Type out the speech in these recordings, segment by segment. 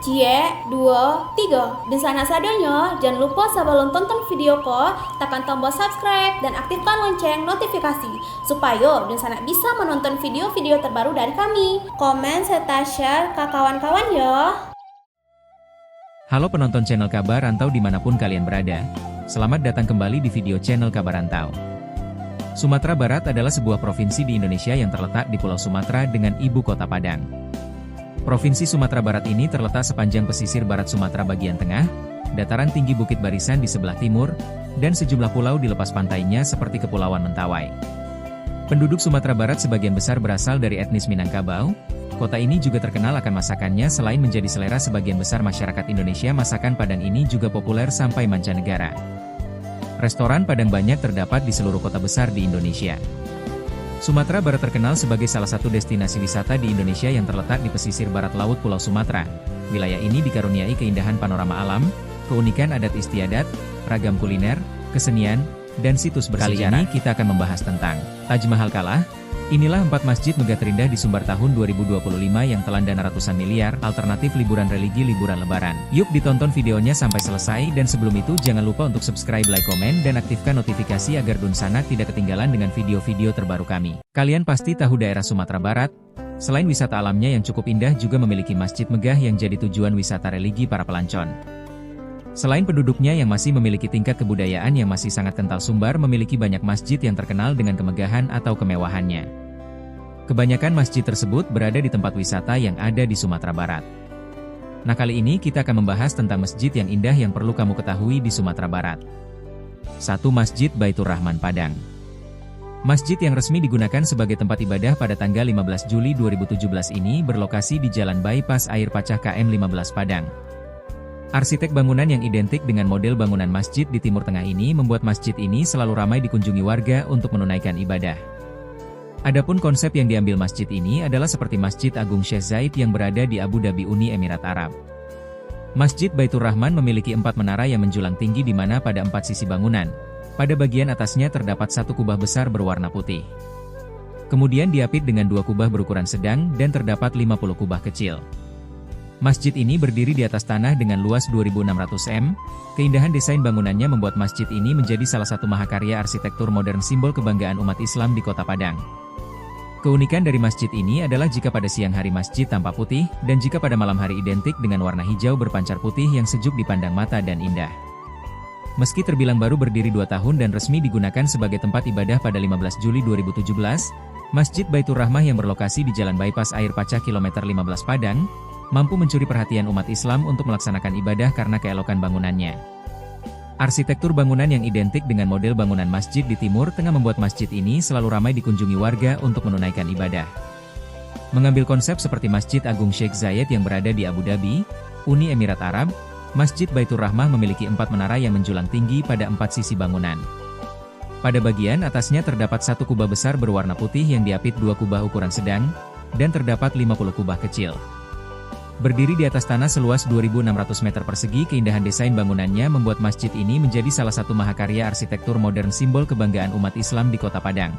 Cie, dua, tiga. Dan sana sadanya, jangan lupa sebelum tonton video ko, tekan tombol subscribe dan aktifkan lonceng notifikasi supaya dan sana bisa menonton video-video terbaru dari kami. Komen serta share ke kawan-kawan ya. Halo penonton channel Kabar Rantau dimanapun kalian berada. Selamat datang kembali di video channel Kabar Rantau. Sumatera Barat adalah sebuah provinsi di Indonesia yang terletak di Pulau Sumatera dengan ibu kota Padang. Provinsi Sumatera Barat ini terletak sepanjang pesisir barat Sumatera bagian tengah, dataran tinggi Bukit Barisan di sebelah timur, dan sejumlah pulau di lepas pantainya seperti Kepulauan Mentawai. Penduduk Sumatera Barat sebagian besar berasal dari etnis Minangkabau. Kota ini juga terkenal akan masakannya. Selain menjadi selera sebagian besar masyarakat Indonesia, masakan Padang ini juga populer sampai mancanegara. Restoran Padang banyak terdapat di seluruh kota besar di Indonesia. Sumatera Barat terkenal sebagai salah satu destinasi wisata di Indonesia yang terletak di pesisir barat laut Pulau Sumatera. Wilayah ini dikaruniai keindahan panorama alam, keunikan adat istiadat, ragam kuliner, kesenian, dan situs bersejarah. Kali ini kita akan membahas tentang Taj Mahal kalah. Inilah 4 masjid megah terindah di Sumbar tahun 2025 yang telan dana ratusan miliar, alternatif liburan religi liburan lebaran. Yuk ditonton videonya sampai selesai, dan sebelum itu jangan lupa untuk subscribe, like, komen, dan aktifkan notifikasi agar Dunsana tidak ketinggalan dengan video-video terbaru kami. Kalian pasti tahu daerah Sumatera Barat, selain wisata alamnya yang cukup indah juga memiliki masjid megah yang jadi tujuan wisata religi para pelancong. Selain penduduknya yang masih memiliki tingkat kebudayaan yang masih sangat kental, Sumbar memiliki banyak masjid yang terkenal dengan kemegahan atau kemewahannya. Kebanyakan masjid tersebut berada di tempat wisata yang ada di Sumatera Barat. Nah, kali ini kita akan membahas tentang masjid yang indah yang perlu kamu ketahui di Sumatera Barat. 1. Masjid Baitur Rahman Padang. Masjid yang resmi digunakan sebagai tempat ibadah pada tanggal 15 Juli 2017 ini berlokasi di Jalan Bypass Air Pacah KM 15 Padang. Arsitek bangunan yang identik dengan model bangunan masjid di Timur Tengah ini membuat masjid ini selalu ramai dikunjungi warga untuk menunaikan ibadah. Adapun konsep yang diambil masjid ini adalah seperti Masjid Agung Sheikh Zayed yang berada di Abu Dhabi, Uni Emirat Arab. Masjid Baitur Rahman memiliki 4 menara yang menjulang tinggi di mana pada 4 sisi bangunan, pada bagian atasnya terdapat 1 kubah besar berwarna putih. Kemudian diapit dengan 2 kubah berukuran sedang dan terdapat 50 kubah kecil. Masjid ini berdiri di atas tanah dengan luas 2.600 m. Keindahan desain bangunannya membuat masjid ini menjadi salah satu mahakarya arsitektur modern simbol kebanggaan umat Islam di Kota Padang. Keunikan dari masjid ini adalah jika pada siang hari masjid tampak putih, dan jika pada malam hari identik dengan warna hijau berpancar putih yang sejuk dipandang mata dan indah. Meski terbilang baru berdiri 2 tahun dan resmi digunakan sebagai tempat ibadah pada 15 Juli 2017, Masjid Baitur Rahmah yang berlokasi di Jalan Bypass Air Pacah kilometer 15 Padang, mampu mencuri perhatian umat Islam untuk melaksanakan ibadah karena keelokan bangunannya. Arsitektur bangunan yang identik dengan model bangunan masjid di Timur Tengah membuat masjid ini selalu ramai dikunjungi warga untuk menunaikan ibadah. Mengambil konsep seperti Masjid Agung Sheikh Zayed yang berada di Abu Dhabi, Uni Emirat Arab, Masjid Baitur Rahmah memiliki 4 menara yang menjulang tinggi pada 4 sisi bangunan. Pada bagian atasnya terdapat 1 kubah besar berwarna putih yang diapit 2 kubah ukuran sedang, dan terdapat 50 kubah kecil. Berdiri di atas tanah seluas 2.600 meter persegi, keindahan desain bangunannya membuat masjid ini menjadi salah satu mahakarya arsitektur modern simbol kebanggaan umat Islam di Kota Padang.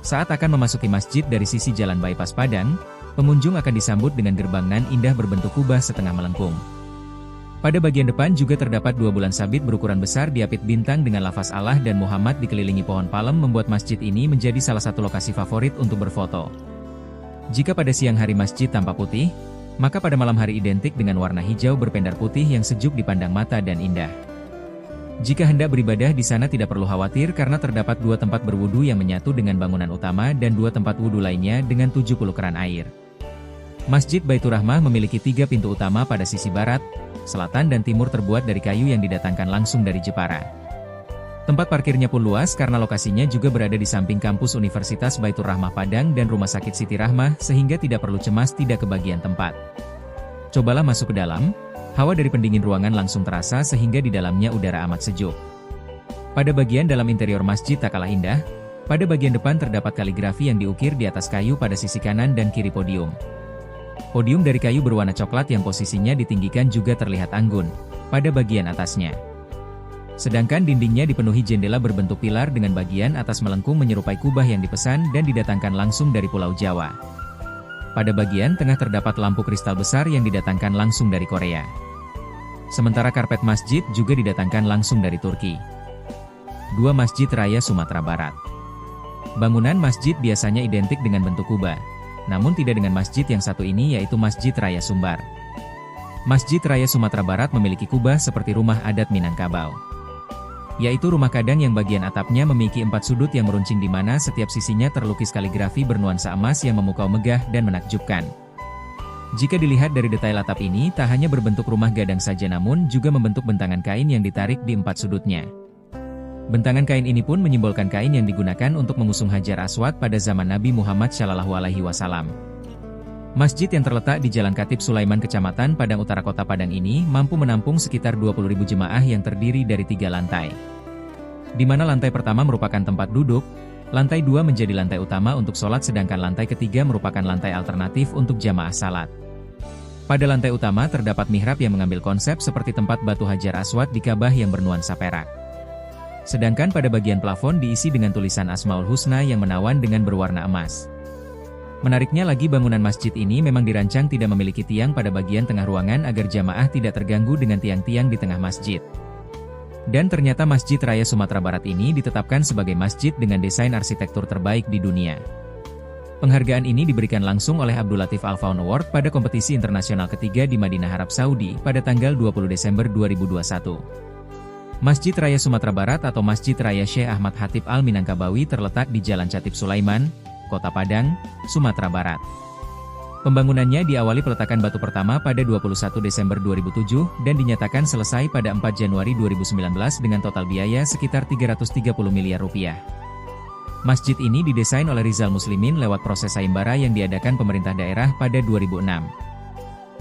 Saat akan memasuki masjid dari sisi Jalan Bypass Padang, pengunjung akan disambut dengan gerbang nan indah berbentuk kubah setengah melengkung. Pada bagian depan juga terdapat 2 bulan sabit berukuran besar diapit bintang dengan lafaz Allah dan Muhammad dikelilingi pohon palem membuat masjid ini menjadi salah satu lokasi favorit untuk berfoto. Jika pada siang hari masjid tampak putih, maka pada malam hari identik dengan warna hijau berpendar putih yang sejuk dipandang mata dan indah. Jika hendak beribadah di sana tidak perlu khawatir karena terdapat 2 tempat berwudu yang menyatu dengan bangunan utama dan 2 tempat wudu lainnya dengan 70 keran air. Masjid Baitur Rahmah memiliki 3 pintu utama pada sisi barat, selatan dan timur terbuat dari kayu yang didatangkan langsung dari Jepara. Tempat parkirnya pun luas karena lokasinya juga berada di samping kampus Universitas Baitur Rahmah Padang dan Rumah Sakit Siti Rahmah sehingga tidak perlu cemas tidak kebagian tempat. Cobalah masuk ke dalam, hawa dari pendingin ruangan langsung terasa sehingga di dalamnya udara amat sejuk. Pada bagian dalam interior masjid tak kalah indah, pada bagian depan terdapat kaligrafi yang diukir di atas kayu pada sisi kanan dan kiri podium. Podium dari kayu berwarna coklat yang posisinya ditinggikan juga terlihat anggun pada bagian atasnya. Sedangkan dindingnya dipenuhi jendela berbentuk pilar dengan bagian atas melengkung menyerupai kubah yang dipesan dan didatangkan langsung dari Pulau Jawa. Pada bagian tengah terdapat lampu kristal besar yang didatangkan langsung dari Korea. Sementara karpet masjid juga didatangkan langsung dari Turki. 2. Masjid Raya Sumatera Barat. Bangunan masjid biasanya identik dengan bentuk kubah, namun tidak dengan masjid yang satu ini, yaitu Masjid Raya Sumbar. Masjid Raya Sumatera Barat memiliki kubah seperti rumah adat Minangkabau, yaitu rumah kadang yang bagian atapnya memiliki 4 sudut yang meruncing di mana setiap sisinya terlukis kaligrafi bernuansa emas yang memukau megah dan menakjubkan. Jika dilihat dari detail atap ini, tak hanya berbentuk rumah gadang saja namun juga membentuk bentangan kain yang ditarik di 4 sudutnya. Bentangan kain ini pun menyimbolkan kain yang digunakan untuk mengusung Hajar Aswad pada zaman Nabi Muhammad SAW. Masjid yang terletak di Jalan Khatib Sulaiman Kecamatan Padang Utara Kota Padang ini mampu menampung sekitar 20.000 jemaah yang terdiri dari 3 lantai. Di mana lantai pertama merupakan tempat duduk, lantai 2 menjadi lantai utama untuk sholat sedangkan lantai ketiga merupakan lantai alternatif untuk jamaah salat. Pada lantai utama terdapat mihrab yang mengambil konsep seperti tempat batu Hajar Aswad di Ka'bah yang bernuansa perak. Sedangkan pada bagian plafon diisi dengan tulisan Asmaul Husna yang menawan dengan berwarna emas. Menariknya lagi, bangunan masjid ini memang dirancang tidak memiliki tiang pada bagian tengah ruangan agar jamaah tidak terganggu dengan tiang-tiang di tengah masjid. Dan ternyata Masjid Raya Sumatera Barat ini ditetapkan sebagai masjid dengan desain arsitektur terbaik di dunia. Penghargaan ini diberikan langsung oleh Abdul Latif Al Faun Award pada kompetisi internasional ketiga di Madinah, Arab Saudi pada tanggal 20 Desember 2021. Masjid Raya Sumatera Barat atau Masjid Raya Syekh Ahmad Khatib Al-Minangkabawi terletak di Jalan Khatib Sulaiman, Kota Padang, Sumatera Barat. Pembangunannya diawali peletakan batu pertama pada 21 Desember 2007 dan dinyatakan selesai pada 4 Januari 2019 dengan total biaya sekitar 330 miliar rupiah. Masjid ini didesain oleh Rizal Muslimin lewat proses sayembara yang diadakan pemerintah daerah pada 2006.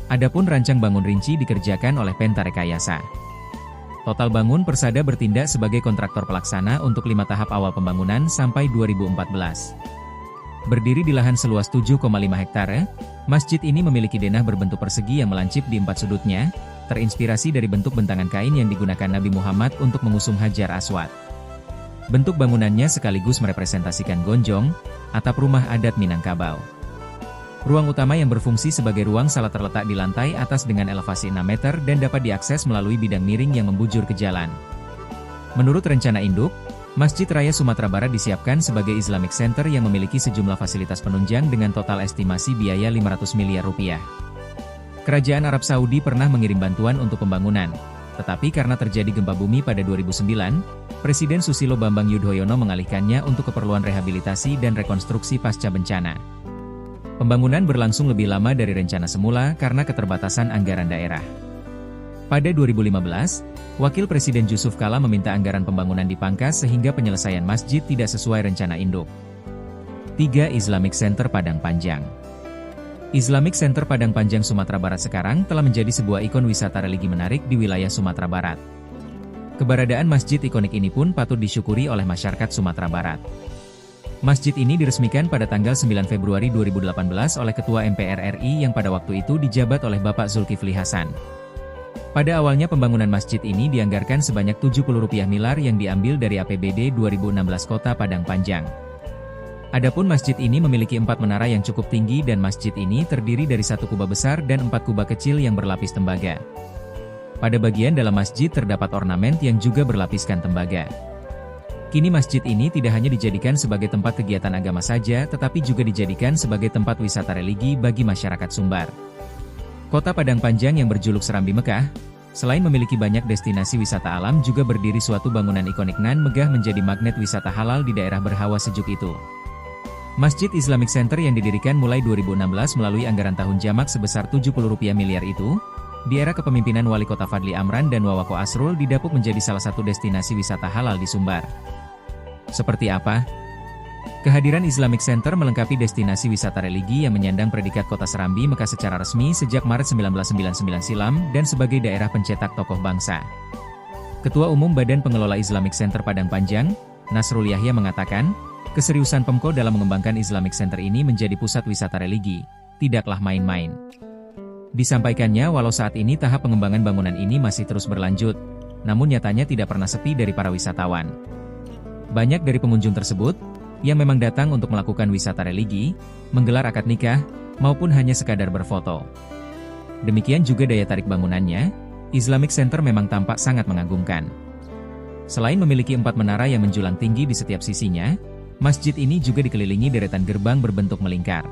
Adapun rancang bangun rinci dikerjakan oleh Penta Rekayasa. Total Bangun Persada bertindak sebagai kontraktor pelaksana untuk 5 tahap awal pembangunan sampai 2014. Berdiri di lahan seluas 7,5 hektare, masjid ini memiliki denah berbentuk persegi yang melancip di 4 sudutnya, terinspirasi dari bentuk bentangan kain yang digunakan Nabi Muhammad untuk mengusung Hajar Aswad. Bentuk bangunannya sekaligus merepresentasikan gonjong, atap rumah adat Minangkabau. Ruang utama yang berfungsi sebagai ruang salat terletak di lantai atas dengan elevasi 6 meter dan dapat diakses melalui bidang miring yang membujur ke jalan. Menurut rencana induk, Masjid Raya Sumatera Barat disiapkan sebagai Islamic Center yang memiliki sejumlah fasilitas penunjang dengan total estimasi biaya 500 miliar rupiah. Kerajaan Arab Saudi pernah mengirim bantuan untuk pembangunan, tetapi karena terjadi gempa bumi pada 2009, Presiden Susilo Bambang Yudhoyono mengalihkannya untuk keperluan rehabilitasi dan rekonstruksi pasca bencana. Pembangunan berlangsung lebih lama dari rencana semula karena keterbatasan anggaran daerah. Pada 2015, Wakil Presiden Jusuf Kalla meminta anggaran pembangunan dipangkas sehingga penyelesaian masjid tidak sesuai rencana induk. 3. Islamic Center Padang Panjang. Islamic Center Padang Panjang Sumatera Barat sekarang telah menjadi sebuah ikon wisata religi menarik di wilayah Sumatera Barat. Keberadaan masjid ikonik ini pun patut disyukuri oleh masyarakat Sumatera Barat. Masjid ini diresmikan pada tanggal 9 Februari 2018 oleh Ketua MPR RI yang pada waktu itu dijabat oleh Bapak Zulkifli Hasan. Pada awalnya pembangunan masjid ini dianggarkan sebanyak Rp70 miliar yang diambil dari APBD 2016 Kota Padang Panjang. Adapun masjid ini memiliki 4 menara yang cukup tinggi dan masjid ini terdiri dari 1 kubah besar dan 4 kubah kecil yang berlapis tembaga. Pada bagian dalam masjid terdapat ornamen yang juga berlapiskan tembaga. Kini masjid ini tidak hanya dijadikan sebagai tempat kegiatan agama saja, tetapi juga dijadikan sebagai tempat wisata religi bagi masyarakat Sumbar. Kota Padang Panjang yang berjuluk Serambi Mekah, selain memiliki banyak destinasi wisata alam juga berdiri suatu bangunan ikonik nan megah menjadi magnet wisata halal di daerah berhawa sejuk itu. Masjid Islamic Center yang didirikan mulai 2016 melalui anggaran tahun jamak sebesar Rp70 miliar itu, di era kepemimpinan Wali Kota Fadli Amran dan Wawako Asrul didapuk menjadi salah satu destinasi wisata halal di Sumbar. Seperti apa? Kehadiran Islamic Center melengkapi destinasi wisata religi yang menyandang predikat Kota Serambi Mekah secara resmi sejak Maret 1999 silam dan sebagai daerah pencetak tokoh bangsa. Ketua Umum Badan Pengelola Islamic Center Padang Panjang, Nasrul Yahya mengatakan, keseriusan Pemko dalam mengembangkan Islamic Center ini menjadi pusat wisata religi, tidaklah main-main. Disampaikannya walau saat ini tahap pengembangan bangunan ini masih terus berlanjut, namun nyatanya tidak pernah sepi dari para wisatawan. Banyak dari pengunjung tersebut, yang memang datang untuk melakukan wisata religi, menggelar akad nikah, maupun hanya sekadar berfoto. Demikian juga daya tarik bangunannya, Islamic Center memang tampak sangat mengagumkan. Selain memiliki 4 menara yang menjulang tinggi di setiap sisinya, masjid ini juga dikelilingi deretan gerbang berbentuk melingkar.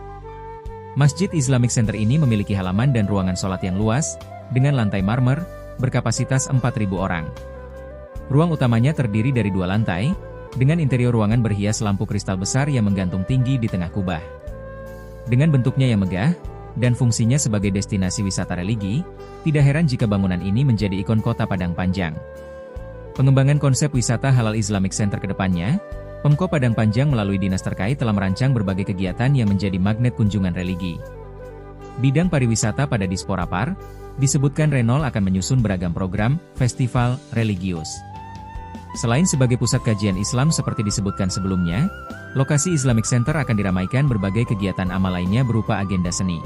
Masjid Islamic Center ini memiliki halaman dan ruangan sholat yang luas, dengan lantai marmer, berkapasitas 4.000 orang. Ruang utamanya terdiri dari 2 lantai, dengan interior ruangan berhias lampu kristal besar yang menggantung tinggi di tengah kubah. Dengan bentuknya yang megah, dan fungsinya sebagai destinasi wisata religi, tidak heran jika bangunan ini menjadi ikon kota Padang Panjang. Pengembangan konsep wisata halal Islamic Center ke depannya, Pemko Padang Panjang melalui dinas terkait telah merancang berbagai kegiatan yang menjadi magnet kunjungan religi. Bidang pariwisata pada Disporapar, disebutkan Renol akan menyusun beragam program, festival, religius. Selain sebagai pusat kajian Islam seperti disebutkan sebelumnya, lokasi Islamic Center akan diramaikan berbagai kegiatan amal lainnya berupa agenda seni.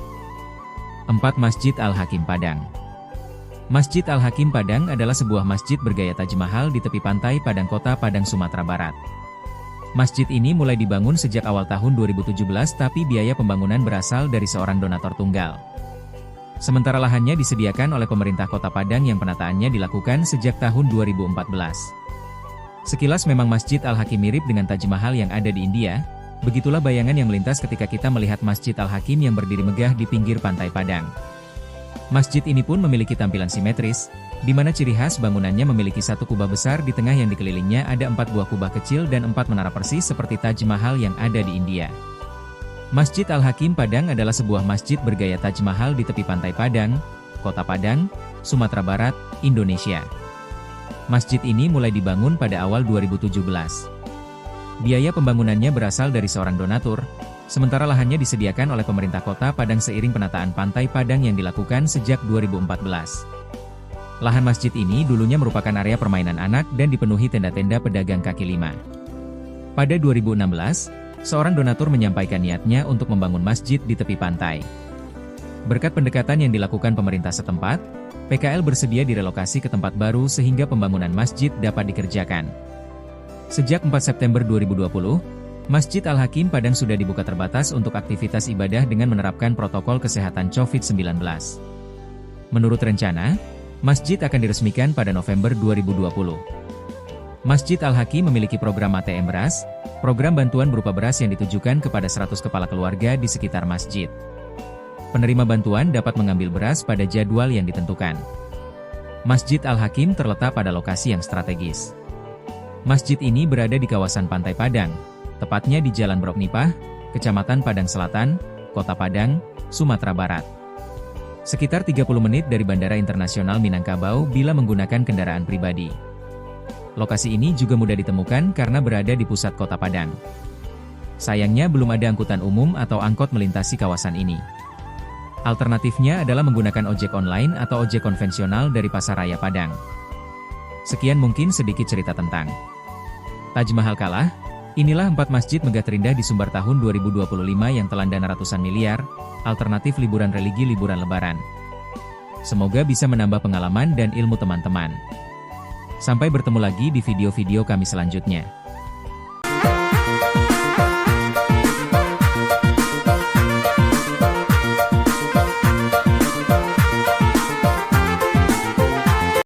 4. Masjid Al-Hakim Padang. Masjid Al-Hakim Padang adalah sebuah masjid bergaya Taj Mahal di tepi pantai Padang Kota Padang, Sumatera Barat. Masjid ini mulai dibangun sejak awal tahun 2017 tapi biaya pembangunan berasal dari seorang donatur tunggal. Sementara lahannya disediakan oleh pemerintah Kota Padang yang penataannya dilakukan sejak tahun 2014. Sekilas memang Masjid Al-Hakim mirip dengan Taj Mahal yang ada di India, begitulah bayangan yang melintas ketika kita melihat Masjid Al-Hakim yang berdiri megah di pinggir pantai Padang. Masjid ini pun memiliki tampilan simetris, di mana ciri khas bangunannya memiliki satu kubah besar di tengah yang dikelilingnya ada 4 buah kubah kecil dan 4 menara persis seperti Taj Mahal yang ada di India. Masjid Al-Hakim Padang adalah sebuah masjid bergaya Taj Mahal di tepi pantai Padang, Kota Padang, Sumatera Barat, Indonesia. Masjid ini mulai dibangun pada awal 2017. Biaya pembangunannya berasal dari seorang donatur, sementara lahannya disediakan oleh pemerintah Kota Padang seiring penataan pantai Padang yang dilakukan sejak 2014. Lahan masjid ini dulunya merupakan area permainan anak dan dipenuhi tenda-tenda pedagang kaki lima. Pada 2016, seorang donatur menyampaikan niatnya untuk membangun masjid di tepi pantai. Berkat pendekatan yang dilakukan pemerintah setempat, PKL bersedia direlokasi ke tempat baru sehingga pembangunan masjid dapat dikerjakan. Sejak 4 September 2020, Masjid Al-Hakim Padang sudah dibuka terbatas untuk aktivitas ibadah dengan menerapkan protokol kesehatan COVID-19. Menurut rencana, masjid akan diresmikan pada November 2020. Masjid Al-Hakim memiliki program ATM beras, program bantuan berupa beras yang ditujukan kepada 100 kepala keluarga di sekitar masjid. Penerima bantuan dapat mengambil beras pada jadwal yang ditentukan. Masjid Al-Hakim terletak pada lokasi yang strategis. Masjid ini berada di kawasan Pantai Padang, tepatnya di Jalan Broknipah, Kecamatan Padang Selatan, Kota Padang, Sumatera Barat. Sekitar 30 menit dari Bandara Internasional Minangkabau bila menggunakan kendaraan pribadi. Lokasi ini juga mudah ditemukan karena berada di pusat Kota Padang. Sayangnya belum ada angkutan umum atau angkot melintasi kawasan ini. Alternatifnya adalah menggunakan ojek online atau ojek konvensional dari Pasaraya Padang. Sekian mungkin sedikit cerita tentang Taj Mahal kalah. Inilah 4 masjid megah terindah di Sumbar tahun 2025 yang telan dana ratusan miliar, alternatif liburan religi liburan lebaran. Semoga bisa menambah pengalaman dan ilmu teman-teman. Sampai bertemu lagi di video-video kami selanjutnya.